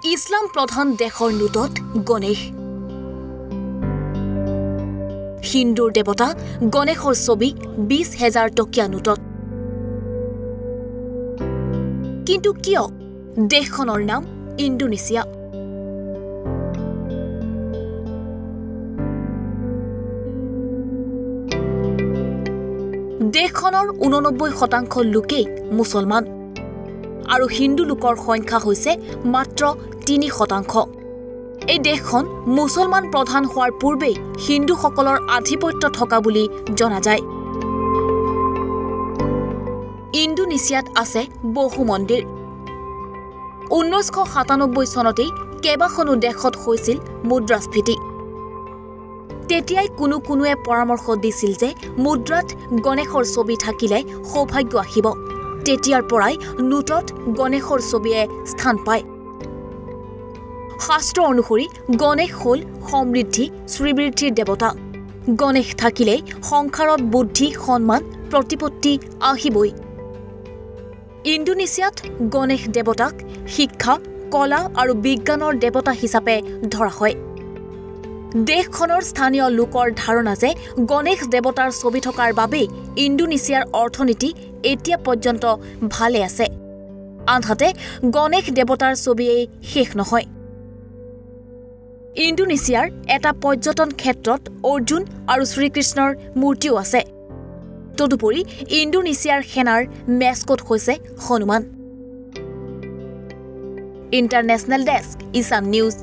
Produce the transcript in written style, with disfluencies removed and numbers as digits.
ইছলাম প্ৰধান দেশৰ নোটত গণেশ হিন্দুৰ দেৱতা গণেশৰ ছবি 20,000 টকীয়া নোটত কিন্তু কিয় দেশখনৰ নাম ইণ্ডোনেছিয়া দেশখনৰ 89% লোকেই মুছলমান আৰু হিন্দু লোকৰ সংখ্যা হৈছে মাত্ৰ 3%। এই দেশখন মুছলমান প্ৰধান হোৱাৰ পূৰ্বে হিন্দুসকলৰ আধিপত্য থকা বুলি জনা যায়। ইণ্ডোনেছিয়াত আছে বহু মন্দিৰ। 1997 চনতে কেইবাখনো দেশত হৈছিল মুদ্ৰাস্ফীতি। তেতিয়াই কোনোৱে পৰামৰ্শ দিছিল যে মুদ্ৰাত গণেশৰ ছবি থাকিলে সৌভাগ্য আহিব। তেতিয়াৰ পৰাই নোটত গণেশৰ ছবিয়ে স্থান পায়। শাস্ত্ৰ অনুসৰি গণেশ হ'ল সমৃদ্ধি শ্ৰীবৃদ্ধিৰ দেৱতা। গণেশ থাকিলে সংসাৰত বুদ্ধি সন্মান প্ৰতিপত্তি আহিবই। ইণ্ডোনেছিয়াত গণেশ দেৱতাক শিক্ষা কলা আৰু বিজ্ঞানৰ দেৱতা হিচাপে ধৰা হয়। দেশখনৰ স্থানীয় লোকৰ ধাৰণা যে গণেশ দেৱতাৰ ছবি থকাৰ বাবে ইণ্ডোনেছিয়াৰ অৰ্থনীতি এতিয়া পৰ্যন্ত ভালে আছে। আনহাতে গণেশ দেৱতাৰ ছবিয়েই শেষ নহয়। ইণ্ডোনেছিয়াৰ এটা পৰ্যটন ক্ষেত্ৰত অৰ্জুন আৰু শ্ৰীকৃষ্ণৰ মূৰ্তিও আছে। তদুপৰি ইণ্ডোনেছিয়াৰ সেনাৰ মেস্কট হৈছে হনুমান। ইণ্টাৰনেশ্যনেল ডেস্ক, ইছান নিউজ।